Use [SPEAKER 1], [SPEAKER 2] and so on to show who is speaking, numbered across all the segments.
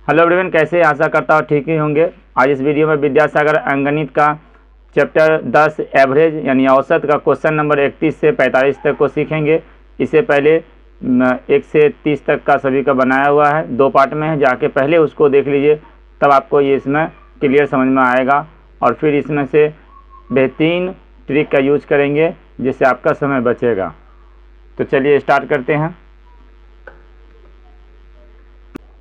[SPEAKER 1] Hello everyone, कैसे आशा करता हूँ ठीक ही होंगे। आज इस वीडियो में विद्यासागर अंकगणित का चैप्टर 10 एवरेज यानी औसत का क्वेश्चन नंबर 31 से 45 तक को सीखेंगे। इससे पहले 1 से 30 तक का सभी का बनाया हुआ है, 2 पार्ट में है, जाके पहले उसको देख लीजिए, तब आपको ये इसमें क्लियर समझ में आएगा। और फिर इसमें से बेहतरीन ट्रिक का यूज करेंगे जिससे आपका समय बचेगा। तो चलिए स्टार्ट करते हैं।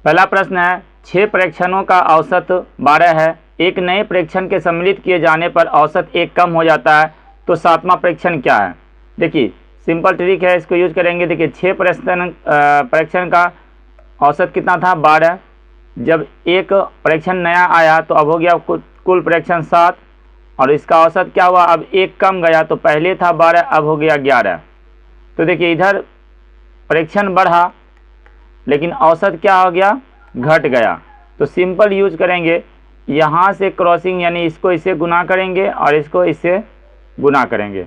[SPEAKER 1] पहला प्रश्न है, 6 परीक्षणों का औसत 12 है। एक नए परीक्षण के सम्मिलित किए जाने पर औसत 1 कम हो जाता है, तो 7वां परीक्षण क्या है? देखिए सिंपल ट्रिक है, इसको यूज करेंगे। देखिए 6 परीक्षण का औसत कितना था? 12। जब एक परीक्षण नया आया तो अब हो गया कुल परीक्षण 7, और इसका औसत क्या हुआ? अब 1 कम गया, तो पहले था 12, अब हो गया 11। तो देखिए इधर परीक्षण बढ़ा लेकिन औसत क्या हो गया? घट गया। तो सिंपल यूज करेंगे, यहाँ से क्रॉसिंग यानी इसको इससे गुना करेंगे और इसको इससे गुना करेंगे।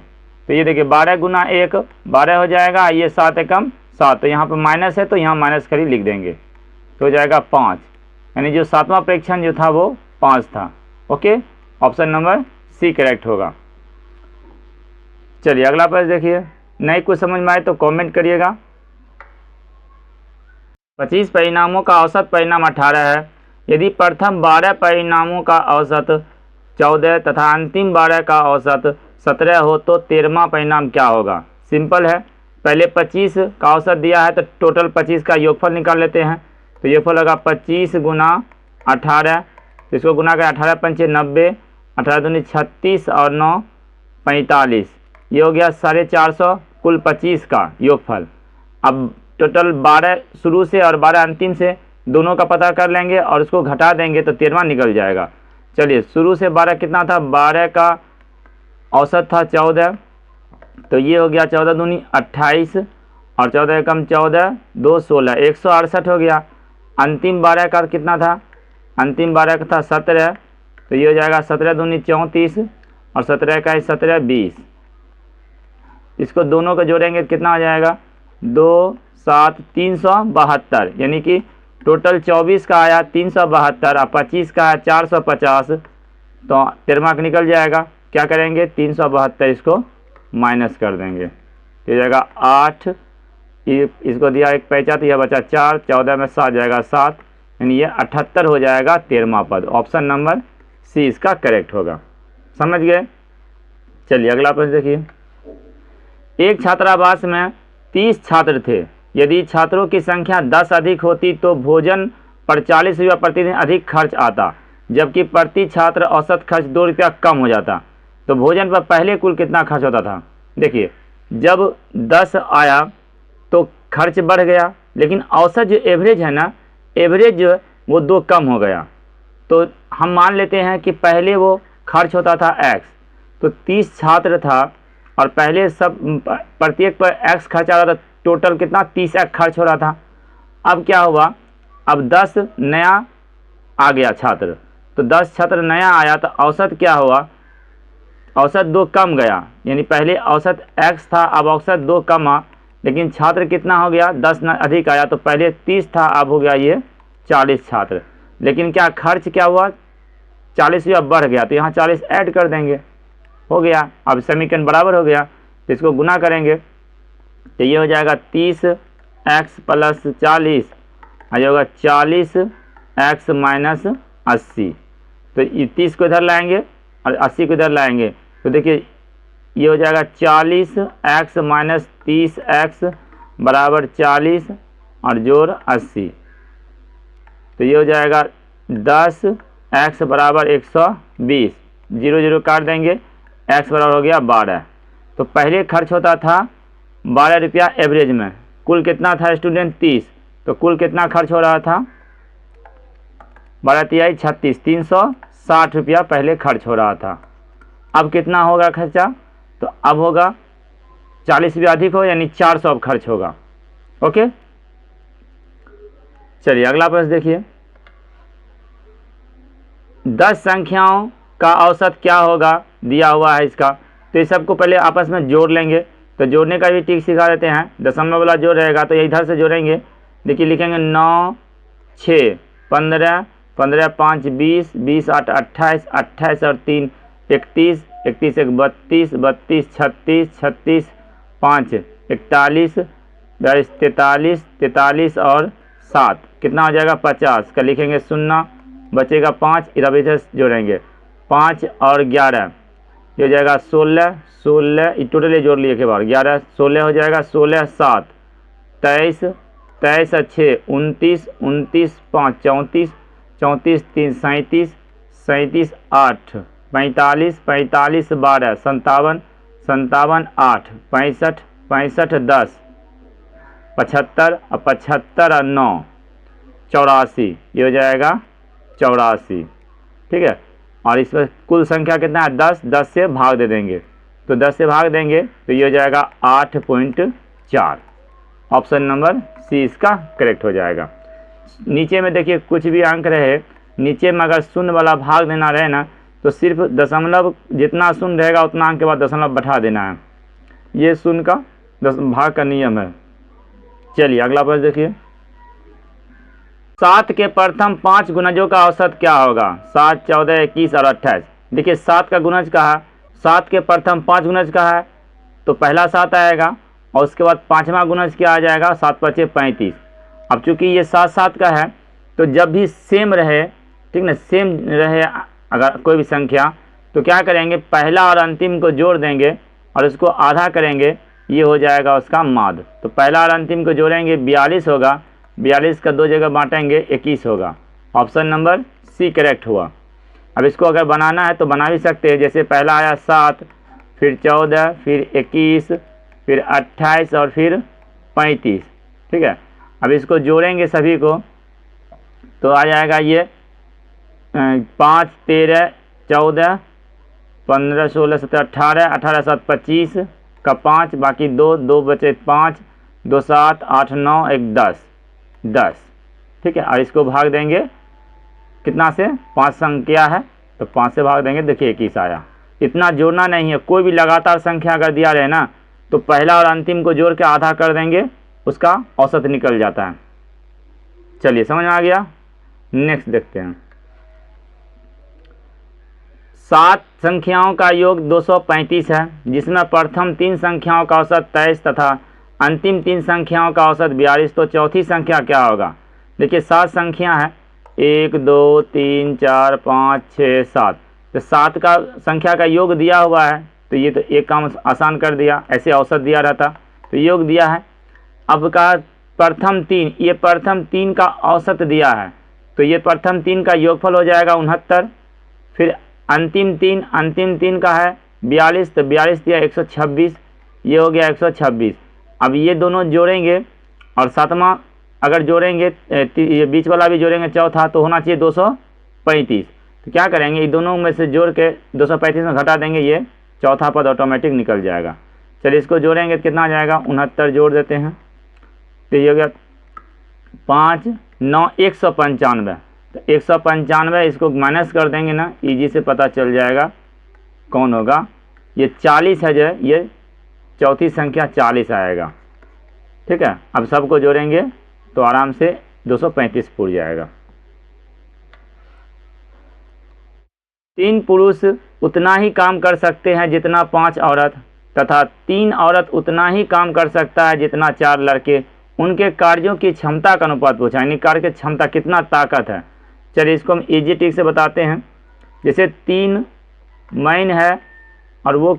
[SPEAKER 1] तो ये देखिए 12 गुना 1 12 हो जाएगा, ये 7 एकम 7, तो यहाँ पर माइनस है तो यहाँ माइनस कर ही लिख देंगे, तो हो जाएगा 5। यानी जो 7वां परीक्षण जो था वो 5 था। Okay, option number C correct होगा। चलिए अगला प्रश्न देखिए। नहीं कुछ समझ में आए तो कमेंट करिएगा। 25 परिणामों का औसत परिणाम 18 है। यदि प्रथम 12 परिणामों का औसत 14 तथा अंतिम 12 का औसत 17 हो तो 13वां परिणाम क्या होगा? सिंपल है, पहले 25 का औसत दिया है तो टोटल 25 का योगफल निकाल लेते हैं। तो योगफल होगा 25 गुना 18, तो इसको गुना करें 18 पंचे 90, 18 दूनी 36 और 9 45, ये हो गया 450 कुल 25 का योगफल। अब टोटल 12 शुरू से और 12 अंतिम से दोनों का पता कर लेंगे और उसको घटा देंगे तो 13वां निकल जाएगा। चलिए शुरू से 12 कितना था? 12 का औसत था 14, तो ये हो गया 14 दूनी 28 और 14 एकम 14 2 16 168 हो गया। अंतिम 12 का कितना था? अंतिम 12 का था 17, तो ये हो जाएगा 17 दूनी 34 और 17 का 17 20। इसको दोनों को जोड़ेंगे कितना हो जाएगा? 2 7 372, यानी कि टोटल 24 का आया 372 और 25 का आया 450, तो 13वां का निकल जाएगा। क्या करेंगे? 372 इसको माइनस कर देंगे, तो हो जाएगा 8, इसको दिया 1 पैंचा तो यह बचा 4, 14 में 7 जाएगा 7, यानी ये 78 हो जाएगा 13वां पद। ऑप्शन नंबर सी इसका करेक्ट होगा। समझ गए? चलिए अगला प्रश्न देखिए। एक छात्रावास में 30 छात्र थे। यदि छात्रों की संख्या 10 अधिक होती तो भोजन पर 40 रुपया प्रतिदिन अधिक खर्च आता, जबकि प्रति छात्र औसत खर्च 2 रुपया कम हो जाता। तो भोजन पर पहले कुल कितना खर्च होता था? देखिए जब 10 आया तो खर्च बढ़ गया, लेकिन औसत जो एवरेज है ना, एवरेज जो है वो 2 कम हो गया। तो हम मान लेते हैं कि पहले वो खर्च होता था x, तो 30 छात्र था और पहले सब प्रत्येक पर x खर्च आ रहा था, टोटल कितना? 30x खर्च हो रहा था। अब क्या हुआ? अब 10 नया आ गया छात्र, तो 10 छात्र नया आया तो औसत क्या हुआ? औसत 2 कम गया, यानी पहले औसत x था, अब औसत 2 कमा, लेकिन छात्र कितना हो गया? 10 अधिक आया, तो पहले 30 था, अब हो गया ये 40 छात्र। लेकिन क्या खर्च क्या हुआ? 40 रुपया बढ़ गया, तो यहाँ 40 ऐड कर देंगे, हो गया। अब समीकरण बराबर हो गया, तो इसको गुना करेंगे तो ये हो जाएगा 30x प्लस 40, और ये होगा 40x माइनस 80। तो ये 30 को इधर लाएंगे और 80 को इधर लाएंगे, तो देखिए ये हो जाएगा 40x माइनस 30x बराबर 40 और जोड़ 80, तो ये हो जाएगा 10x बराबर 120, 0 0 काट देंगे, x बराबर हो गया 12। तो पहले खर्च होता था 12 रुपया एवरेज में, कुल कितना था स्टूडेंट? 30, तो कुल कितना खर्च हो रहा था? 12 तिहाई 36, 360 रुपया पहले खर्च हो रहा था। अब कितना होगा खर्चा? तो अब होगा 40 रुपया अधिक हो, यानी 400 अब खर्च होगा। ओके, चलिए अगला प्रश्न देखिए। 10 संख्याओं का औसत क्या होगा दिया हुआ है इसका, तो इस सबको पहले आपस में जोड़ लेंगे। तो जोड़ने का भी ट्रिक सिखा देते हैं। दशमलव वाला जोड़ रहेगा तो ये इधर से जोड़ेंगे, देखिए लिखेंगे 9 6 15, 15 5 20, 20 8 28, 28 और 3 31, 31 1 32, 32 36, 36 5 41, 42 43, 43 और 7 कितना हो जाएगा 50 का लिखेंगे 0, बचेगा 5, इधर इधर जोड़ेंगे 5 और 11 ये हो जाएगा 16, 16 टोटली जोड़ लिए के बाद 11 16 हो जाएगा 16 7 23, 23 और 6 29, 29 5 34, 34 3 37, 37 8 45, 45 12 57, 57 8 65, 65 10 75 और 75 और 9 84 ये हो जाएगा 84। ठीक है, और इसमें कुल संख्या कितना है 10, 10 से भाग दे देंगे तो 10 से भाग देंगे तो ये हो जाएगा 8.4। ऑप्शन नंबर सी इसका करेक्ट हो जाएगा। नीचे में देखिए कुछ भी अंक रहे, नीचे में अगर शून्य वाला भाग देना रहे ना तो सिर्फ दशमलव जितना शून्य रहेगा उतना अंक के बाद दशमलव बैठा देना है, ये शून्य का भाग का नियम है। चलिए अगला प्रश्न देखिए, 7 के प्रथम 5 गुणजों का औसत क्या होगा? 7 14 21 और 28। देखिए 7 का गुणज कहा, 7 के प्रथम 5 गुणज कहा है तो पहला 7 आएगा और उसके बाद पाँचवा गुणज क्या आ जाएगा 7 5 35। अब चूंकि ये 7 7 का है तो जब भी सेम रहे, ठीक ना, सेम रहे अगर कोई भी संख्या तो क्या करेंगे पहला और अंतिम को जोड़ देंगे और उसको आधा करेंगे, ये हो जाएगा उसका माद। तो पहला और अंतिम को जोड़ेंगे 42 होगा, 42 का 2 जगह बांटेंगे 21 होगा। ऑप्शन नंबर सी करेक्ट हुआ। अब इसको अगर बनाना है तो बना भी सकते हैं, जैसे पहला आया 7 फिर 14 फिर 21 फिर 28 और फिर 35। ठीक है, अब इसको जोड़ेंगे सभी को तो आ जाएगा ये 5 13 14 15 16 17 18, 18 7 25 का 5 बाकी 2 2 बचे 5 2 7 8 9 1 10 10। ठीक है, और इसको भाग देंगे कितना से, 5 संख्या है तो 5 से भाग देंगे, देखिए 21 आया। इतना जोड़ना नहीं है, कोई भी लगातार संख्या अगर दिया रहे ना तो पहला और अंतिम को जोड़ के आधा कर देंगे, उसका औसत निकल जाता है। चलिए समझ में आ गया। नेक्स्ट देखते हैं, 7 संख्याओं का योग 235 है जिसमें प्रथम 3 संख्याओं का औसत 23 तथा अंतिम 3 संख्याओं का औसत 42, तो चौथी संख्या क्या होगा? देखिए 7 संख्या है 1 2 3 4 5 6 7, तो 7 का संख्या का योग दिया हुआ है तो ये तो एक काम आसान कर दिया, ऐसे औसत दिया रहता तो योग दिया है। अब का प्रथम 3, ये प्रथम 3 का औसत दिया है तो ये प्रथम 3 का योगफल हो जाएगा 69, फिर अंतिम 3 का है 42 तो 42 दिया 126, ये हो गया 126। अब ये दोनों जोड़ेंगे और सातवां अगर जोड़ेंगे ये बीच वाला भी जोड़ेंगे चौथा तो होना चाहिए 235। तो क्या करेंगे ये दोनों में से जोड़ के 235 में घटा देंगे, ये चौथा पद ऑटोमेटिक निकल जाएगा। चलिए इसको जोड़ेंगे तो कितना आ जाएगा 69 जोड़ देते हैं तो ये हो गया 5 9 195, तो 195 इसको माइनस कर देंगे ना, इजी से पता चल जाएगा कौन होगा। ये 40 है जो ये चौथी संख्या 40 आएगा। ठीक है, अब सबको जोड़ेंगे तो आराम से 235 पूर जाएगा। 3 पुरुष उतना ही काम कर सकते हैं जितना 5 औरत, तथा 3 औरत उतना ही काम कर सकता है जितना 4 लड़के। उनके कार्यों की क्षमता का अनुपात पूछा, यानी कार्य की क्षमता कितना ताकत है। चलिए इसको हम इजी ट्रिक से बताते हैं। जैसे 3 मैन है और वो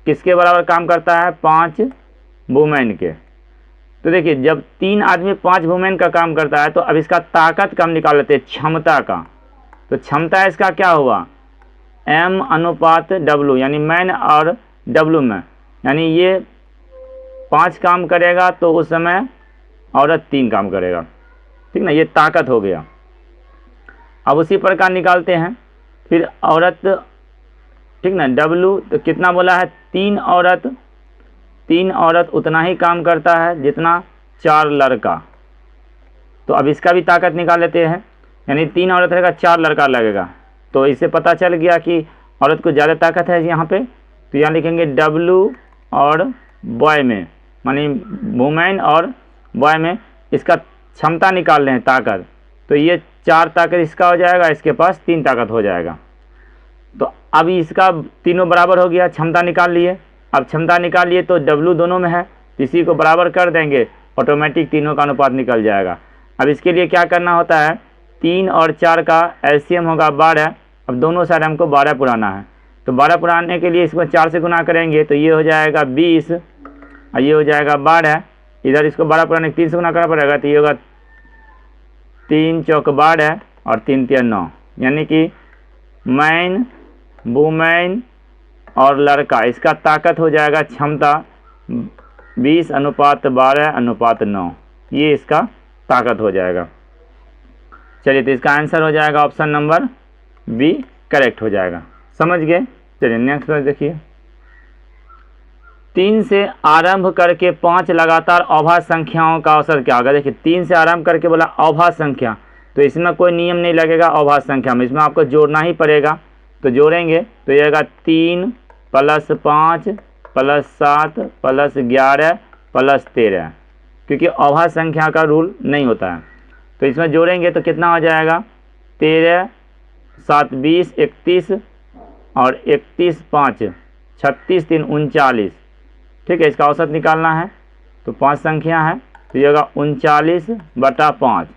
[SPEAKER 1] किसके बराबर काम करता है 5 वुमेन के, तो देखिए जब 3 आदमी 5 वुमेन का काम करता है तो अब इसका ताकत का हम निकाल लेते हैं क्षमता का। तो क्षमता इसका क्या हुआ M अनुपात W, यानी मैन और W में, यानी ये 5 काम करेगा तो उस समय औरत 3 काम करेगा। ठीक ना, ये ताकत हो गया। अब उसी प्रकार निकालते हैं फिर औरत, ठीक ना, W तो कितना बोला है 3 औरत उतना ही काम करता है जितना 4 लड़का। तो अब इसका भी ताकत निकाल लेते हैं, यानी 3 औरत रहेगा 4 लड़का लगेगा। तो इससे पता चल गया कि औरत को ज़्यादा ताकत है यहाँ पे, तो यहाँ लिखेंगे W और बॉय में, मानी वुमेन और बॉय में इसका क्षमता निकाल रहे हैं ताकत, तो ये 4 ताकत इसका हो जाएगा, इसके पास 3 ताकत हो जाएगा। तो अब इसका तीनों बराबर हो गया, क्षमता निकाल लिए। अब क्षमता निकाल लिए तो W दोनों में है, तो इसी को बराबर कर देंगे, ऑटोमेटिक तीनों का अनुपात निकल जाएगा। अब इसके लिए क्या करना होता है, 3 और 4 का एलसीएम होगा 12। अब दोनों साइड हमको 12 पुराना है, तो 12 पुराने के लिए इसको 4 से गुना करेंगे तो ये हो जाएगा 20 और ये हो जाएगा 12। इधर इसको 12 पुराने 3 से गुना करना पड़ेगा, तो ये होगा 3 चौक 12 और 3 तिया 9, यानी कि मैन, वुमेन और लड़का, इसका ताकत हो जाएगा क्षमता 20:12:9, ये इसका ताकत हो जाएगा। चलिए, तो इसका आंसर हो जाएगा ऑप्शन नंबर बी करेक्ट हो जाएगा। समझ गए? चलिए नेक्स्ट क्वेश्चन देखिए। 3 से आरंभ करके 5 लगातार अभाज्य संख्याओं का औसत क्या होगा? देखिए 3 से आरंभ करके बोला अभाज्य संख्या, तो इसमें कोई नियम नहीं लगेगा अभाज्य संख्या में, इसमें आपको जोड़ना ही पड़ेगा। तो जोड़ेंगे तो ये आएगा 3 + 5 + 7 + 11 + 13, क्योंकि अभाज्य संख्या का रूल नहीं होता है। तो इसमें जोड़ेंगे तो कितना हो जाएगा, 13 7 20 31 और 31 5 36 3 39। ठीक है, इसका औसत निकालना है, तो 5 संख्या है, तो ये होगा 39/5।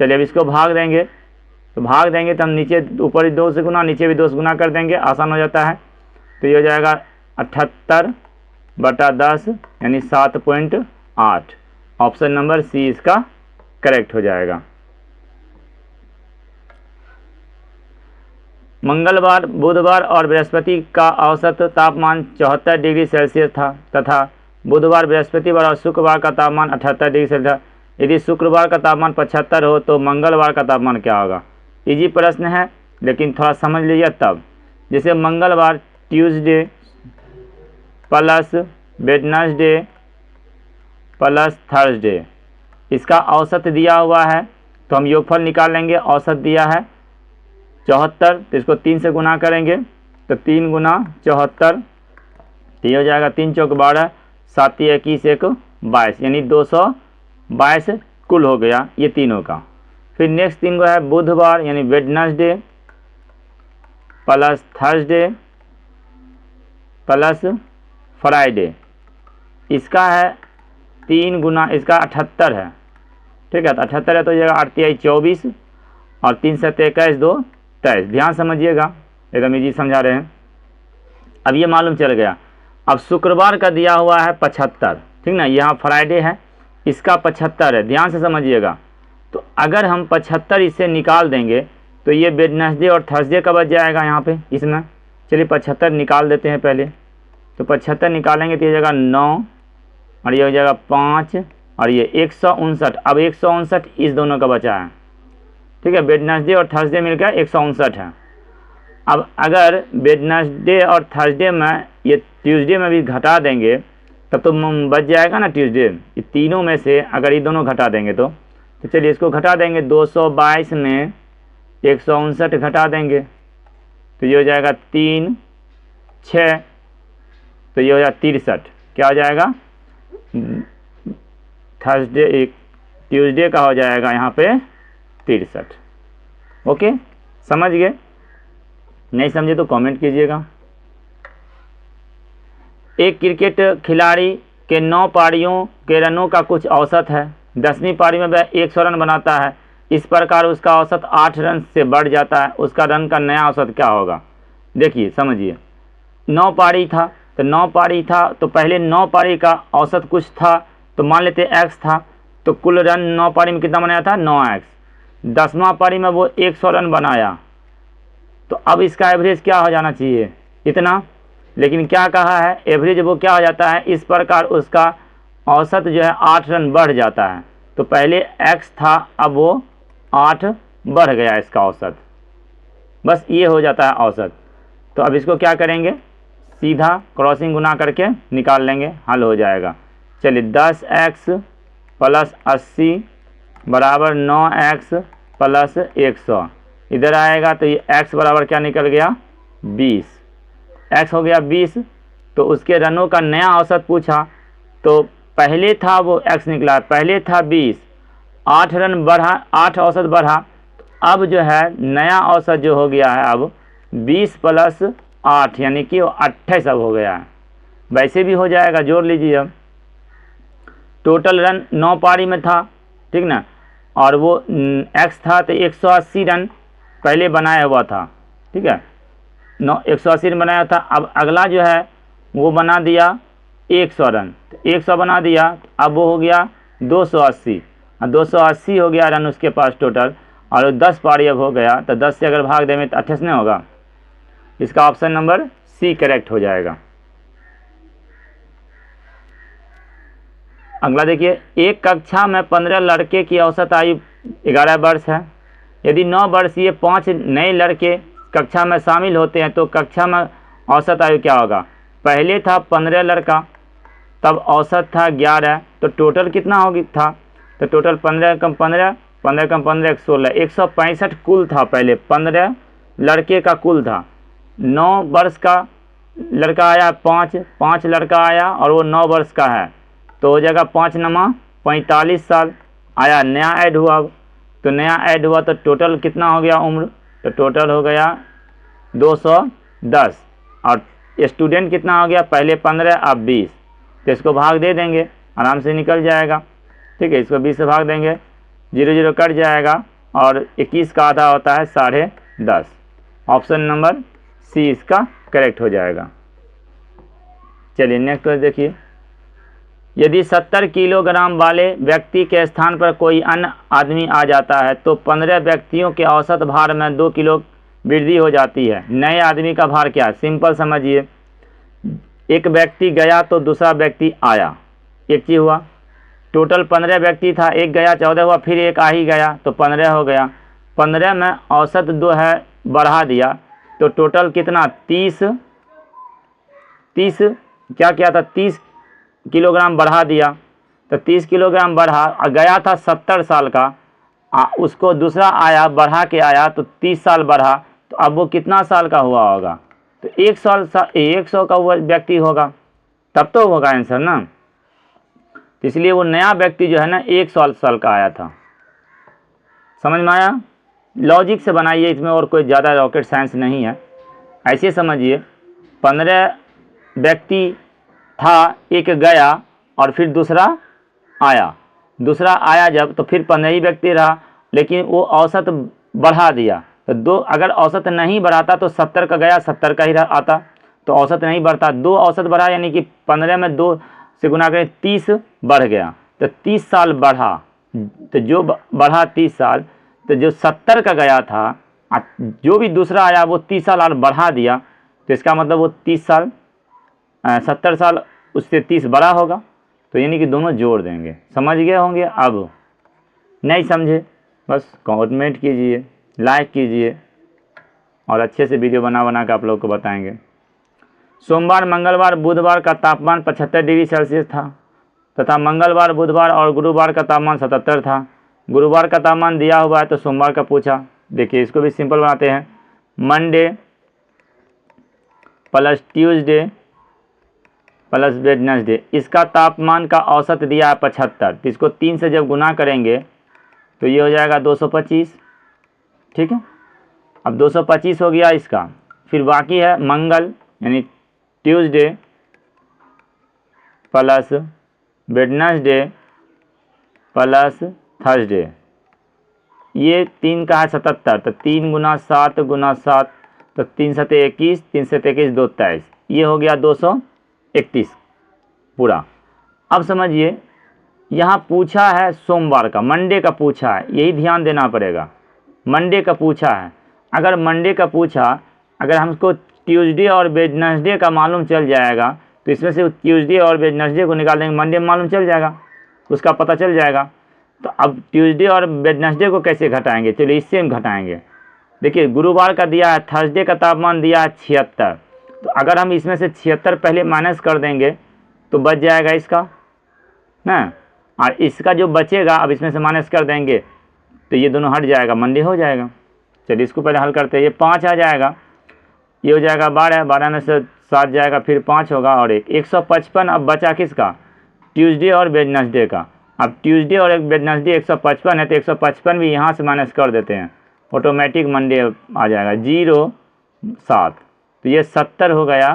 [SPEAKER 1] चलिए अब इसको भाग देंगे, तो भाग देंगे तो हम नीचे ऊपर 2 से गुना, नीचे भी 2 से गुना कर देंगे, आसान हो जाता है। तो ये हो जाएगा 78/10 यानी 7.8। ऑप्शन नंबर सी इसका करेक्ट हो जाएगा। मंगलवार, बुधवार और बृहस्पति का औसत तापमान 74 डिग्री सेल्सियस था तथा बुधवार, बृहस्पतिवार और शुक्रवार का तापमान 78 डिग्री सेल्सियस था। यदि शुक्रवार का तापमान 75 हो तो मंगलवार का तापमान क्या होगा? इजी प्रश्न है, लेकिन थोड़ा समझ लीजिए तब। जैसे मंगलवार Tuesday plus Wednesday plus Thursday, इसका औसत दिया हुआ है, तो हम योगफल निकाल लेंगे। औसत दिया है 74, तो इसको 3 से गुना करेंगे, तो 3 गुना 74, तो ये हो जाएगा 3 चौक 12 7 21 1 22, यानी 222 कुल हो गया ये तीनों का। फिर नेक्स्ट 3 को है बुधवार यानी Wednesday plus Thursday plus Friday, इसका है 3 गुना, इसका 78 है। ठीक है, तो 78 है, तो ये 8 × 24 और 3 × 7 21 2 23। ध्यान समझिएगा, एकदम इजी समझा रहे हैं। अब ये मालूम चल गया। अब शुक्रवार का दिया हुआ है 75, ठीक ना, यहाँ फ्राइडे है, इसका 75 है, ध्यान से समझिएगा। तो अगर हम 75 इससे निकाल देंगे तो ये वेडनेसडे और थर्सडे का बच जाएगा यहाँ पे इसमें। चलिए 75 निकाल देते हैं पहले, तो 75 निकालेंगे तो ये जगह 9 और ये हो जाएगा 5 और ये 159। अब 159 इस दोनों का बचा है। ठीक है, वेडनेसडे और थर्सडे मिलकर 159 है। अब अगर वेडनेसडे और थर्सडे में ये ट्यूसडे में भी घटा देंगे तब तो बच जाएगा ना ट्यूसडे। ये तीनों में से अगर ये दोनों घटा देंगे तो चलिए इसको घटा देंगे। 222 में 159 घटा देंगे तो ये हो जाएगा 3 6, तो ये हो जाएगा 63। क्या हो जाएगा, थर्सडे ट्यूसडे का हो जाएगा यहाँ पे 63। ओके, समझ गए? नहीं समझे तो कमेंट कीजिएगा। एक क्रिकेट खिलाड़ी के 9 पारियों के रनों का कुछ औसत है। 10वीं पारी में वह 100 रन बनाता है, इस प्रकार उसका औसत 8 रन से बढ़ जाता है, उसका रन का नया औसत क्या होगा? देखिए समझिए, 9 पारी था, तो 9 पारी था तो पहले 9 पारी का औसत कुछ था, तो मान लेते x था, तो कुल रन 9 पारी में कितना बनाया था? 9x। 10वां पारी में वो 100 रन बनाया, तो अब इसका एवरेज क्या हो जाना चाहिए? इतना। लेकिन क्या कहा है, एवरेज वो क्या हो जाता है, इस प्रकार उसका औसत जो है 8 रन बढ़ जाता है। तो पहले x था, अब वो 8 बढ़ गया इसका औसत, बस ये हो जाता है औसत। तो अब इसको क्या करेंगे, सीधा क्रॉसिंग गुना करके निकाल लेंगे, हल हो जाएगा। चलिए 10x + 80 बराबर 9x + 100, इधर आएगा तो ये x बराबर क्या निकल गया? 20। x हो गया 20, तो उसके रनों का नया औसत पूछा, तो पहले था वो x निकला, पहले था 20, 8 रन बढ़ा, 8 औसत बढ़ा, अब जो है नया औसत जो हो गया है अब 20 + 8 यानी कि 28 अब हो गया है। वैसे भी हो जाएगा, जोड़ लीजिए। अब टोटल रन 9 पारी में था, ठीक ना, और वो एक्स था तो 180 रन पहले बनाया हुआ था, ठीक है, 180 रन बनाया था। अब अगला जो है वो बना दिया 100 रन, 100 बना दिया, अब वो हो गया 280, और 280 हो गया रन उसके पास टोटल, और 10 पारी अब हो गया, तो 10 से अगर भाग देंगे तो 28 नहीं होगा। इसका ऑप्शन नंबर सी करेक्ट हो जाएगा। अगला देखिए, एक कक्षा में 15 लड़के की औसत आयु 11 वर्ष है। यदि 9 वर्षीय 5 नए लड़के कक्षा में शामिल होते हैं तो कक्षा में औसत आयु क्या होगा? पहले था 15 लड़का, तब औसत था 11, तो टोटल कितना होगी था? तो टोटल 15 कम 15, 15 कम 15 16, 165 कुल था। पहले 15 लड़के का कुल था। 9 वर्ष का लड़का आया, 5 लड़का आया और वो 9 वर्ष का है, तो हो जाएगा 5 नमा 45 साल आया, नया ऐड हुआ। अब तो नया ऐड हुआ तो टोटल कितना हो गया उम्र? तो टोटल हो गया 210, और स्टूडेंट कितना हो गया? पहले 15 अब 20, तो इसको भाग दे देंगे, आराम से निकल जाएगा, ठीक है। इसको 20 से भाग देंगे, 0 0 कट जाएगा, और 21 का आधा होता है 10.5। ऑप्शन नंबर सी इसका करेक्ट हो जाएगा। चलिए नेक्स्ट क्वेश्चन देखिए, यदि 70 किलोग्राम वाले व्यक्ति के स्थान पर कोई अन्य आदमी आ जाता है तो 15 व्यक्तियों के औसत भार में 2 किलो वृद्धि हो जाती है। नए आदमी का भार क्या है? सिंपल समझिए, एक व्यक्ति गया तो दूसरा व्यक्ति आया, एक चीज़ हुआ। टोटल 15 व्यक्ति था, एक गया 14 हुआ, फिर एक आ ही गया तो 15 हो गया। 15 में औसत 2 है, बढ़ा दिया तो टोटल कितना? 30 क्या किया था? 30 किलोग्राम बढ़ा दिया, तो 30 किलोग्राम बढ़ा, गया था 70 साल का, उसको दूसरा आया बढ़ा के आया तो 30 साल बढ़ा, तो अब वो कितना साल का हुआ होगा? तो 100 का वो व्यक्ति होगा, तब तो होगा आंसर ना। इसलिए वो नया व्यक्ति जो है ना 100 साल का आया था। समझ में आया? लॉजिक से बनाइए, इसमें और कोई ज़्यादा रॉकेट साइंस नहीं है। ऐसे समझिए, 15 व्यक्ति था, एक गया और फिर दूसरा आया जब, तो फिर 15 ही व्यक्ति रहा, लेकिन वो औसत बढ़ा दिया। तो 2 अगर औसत नहीं बढ़ाता तो 70 का गया 70 का ही आता, तो औसत नहीं बढ़ता, 2 औसत बढ़ा, यानी कि 15 में 2 से गुना करें 30 बढ़ गया, तो 30 साल बढ़ा, तो जो बढ़ा 30 साल, तो जो 70 का गया था, जो भी दूसरा आया वो 30 साल और बढ़ा दिया, तो इसका मतलब वो 30 साल 70 साल उससे 30 बड़ा होगा, तो यानी कि दोनों जोड़ देंगे। समझ गए होंगे? अब नहीं समझे बस कमेंट कीजिए, लाइक कीजिए, और अच्छे से वीडियो बना के आप लोग को बताएंगे। सोमवार, मंगलवार, बुधवार का तापमान 75 डिग्री सेल्सियस था, तथा मंगलवार, बुधवार और गुरुवार का तापमान 77 था। गुरुवार का तापमान दिया हुआ है तो सोमवार का पूछा। देखिए इसको भी सिंपल बनाते हैं, Monday plus Tuesday plus Wednesday, इसका तापमान का औसत दिया है 75, तो इसको 3 से जब गुना करेंगे तो ये हो जाएगा 225, ठीक है। अब 225 हो गया इसका, फिर बाकी है मंगल यानी Tuesday plus Wednesday plus Thursday, ये 3 का है 77, तो 3 गुना 7 गुना 7, तो 3 सते 21, 3 सते 21, 2 23, ये हो गया 231 पूरा। अब समझिए, यहाँ पूछा है सोमवार का, मंडे का पूछा है, यही ध्यान देना पड़ेगा। मंडे का पूछा है, अगर मंडे का पूछा, अगर हमको ट्यूसडे और वेडनेसडे का मालूम चल जाएगा तो इसमें से ट्यूसडे और वेडनेसडे को निकाल देंगे, मंडे मालूम चल जाएगा, उसका पता चल जाएगा। तो अब ट्यूसडे और वेडनेसडे को कैसे घटाएंगे? चलिए इससे हम घटाएंगे। देखिए गुरुवार का दिया है, थर्सडे का तापमान दिया है 76, तो अगर हम इसमें से 76 पहले माइनस कर देंगे तो बच जाएगा इसका ना, और इसका जो बचेगा अब इसमें से माइनस कर देंगे तो ये दोनों हट जाएगा, मंडे हो जाएगा। चलिए इसको पहले हल करते हैं, ये 5 आ जाएगा, ये हो जाएगा 12, 12 में से 7 जाएगा, फिर 5 होगा और 155। अब बचा किसका? ट्यूसडे और वेडनेसडे का। अब ट्यूसडे और वेडनेसडे 155 है, तो 155 भी यहाँ से माइनस कर देते हैं, ऑटोमेटिक मंडे आ जाएगा 07, तो ये 70 हो गया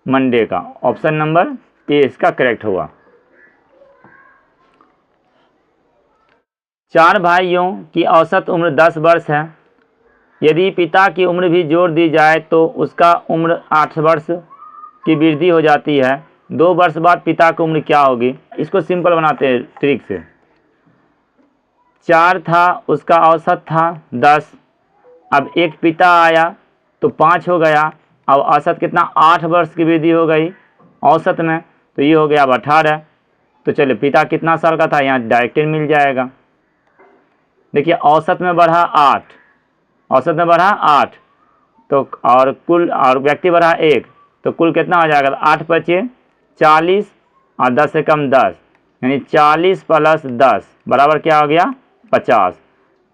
[SPEAKER 1] मंडे का। ऑप्शन नंबर ए इसका करेक्ट होगा। 4 भाइयों की औसत उम्र 10 वर्ष है। यदि पिता की उम्र भी जोड़ दी जाए तो उसका उम्र 8 वर्ष की वृद्धि हो जाती है। 2 वर्ष बाद पिता की उम्र क्या होगी? इसको सिंपल बनाते हैं ट्रिक से। 4 था, उसका औसत था 10, अब एक पिता आया तो 5 हो गया, अब औसत कितना 8 वर्ष की वृद्धि हो गई औसत में, तो ये हो गया अब 18। तो चलिए पिता कितना साल का था, यहाँ डायरेक्ट मिल जाएगा। देखिए औसत में बढ़ा 8, औसत में बढ़ा 8, तो और कुल और व्यक्ति बढ़ा 1, तो कुल कितना हो जाएगा? 8 × 40 और 10 से कम 10, यानी 40 + 10 बराबर क्या हो गया? 50।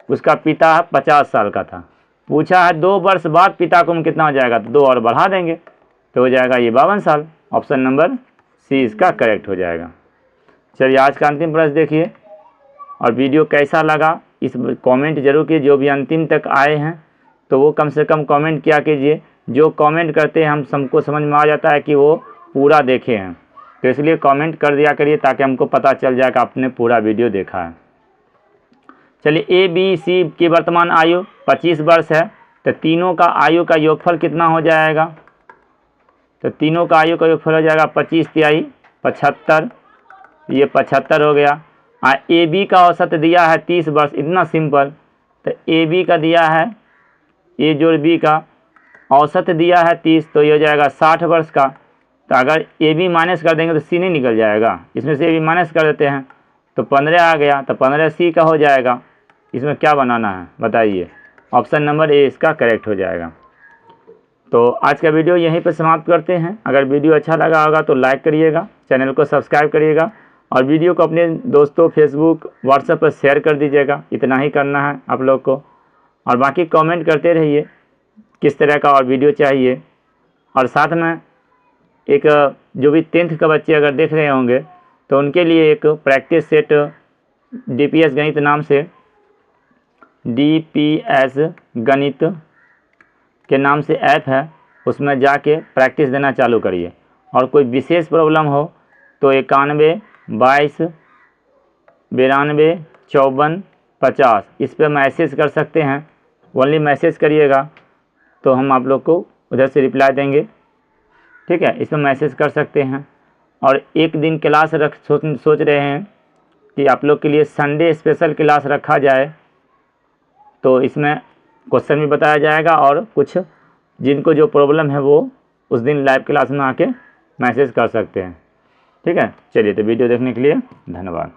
[SPEAKER 1] उसका पिता 50 साल का था। पूछा है 2 वर्ष बाद पिता को कितना हो जाएगा, तो 2 और बढ़ा देंगे तो हो जाएगा ये 52 साल। ऑप्शन नंबर सी इसका करेक्ट हो जाएगा। चलिए आज का अंतिम प्रश्न देखिए, और वीडियो कैसा लगा इस कमेंट जरूर कीजिए। जो भी अंतिम तक आए हैं तो वो कम से कम कमेंट किया कीजिए। जो कमेंट करते हैं हम सबको समझ में आ जाता है कि वो पूरा देखे हैं, तो इसलिए कमेंट कर दिया करिए ताकि हमको पता चल जाए कि आपने पूरा वीडियो देखा है। चलिए ए बी सी की वर्तमान आयु 25 वर्ष है, तो तीनों का आयु का योगफल कितना हो जाएगा? तो तीनों का आयु का योगफल हो जाएगा 25 × 75, ये 75 हो गया। ए बी का औसत दिया है 30 वर्ष, इतना सिंपल। तो ए बी का दिया है, ए जोड़ बी का औसत दिया है 30, तो ये हो जाएगा 60 वर्ष का। तो अगर ए बी माइनस कर देंगे तो सी नहीं निकल जाएगा, इसमें से ए बी माइनस कर देते हैं तो 15 आ गया, तो 15 सी का हो जाएगा। इसमें क्या बनाना है बताइए? ऑप्शन नंबर ए इसका करेक्ट हो जाएगा। तो आज का वीडियो यहीं पर समाप्त करते हैं। अगर वीडियो अच्छा लगा होगा तो लाइक करिएगा, चैनल को सब्सक्राइब करिएगा, और वीडियो को अपने दोस्तों फेसबुक व्हाट्सएप पर शेयर कर दीजिएगा। इतना ही करना है आप लोग को, और बाकी कमेंट करते रहिए किस तरह का और वीडियो चाहिए। और साथ में एक जो भी 10th का बच्चे अगर देख रहे होंगे तो उनके लिए एक प्रैक्टिस सेट DPS गणित नाम से, DPS गणित के नाम से ऐप है, उसमें जाके प्रैक्टिस देना चालू करिए। और कोई विशेष प्रॉब्लम हो तो 91 22 92 54 50 इस पर मैसेज कर सकते हैं। ओनली मैसेज करिएगा तो हम आप लोग को उधर से रिप्लाई देंगे, ठीक है? इसमें मैसेज कर सकते हैं। और एक दिन क्लास सोच रहे हैं कि आप लोग के लिए संडे स्पेशल क्लास रखा जाए, तो इसमें क्वेश्चन भी बताया जाएगा और कुछ जिनको जो प्रॉब्लम है वो उस दिन लाइव क्लास में आके मैसेज कर सकते हैं, ठीक है? चलिए, तो वीडियो देखने के लिए धन्यवाद।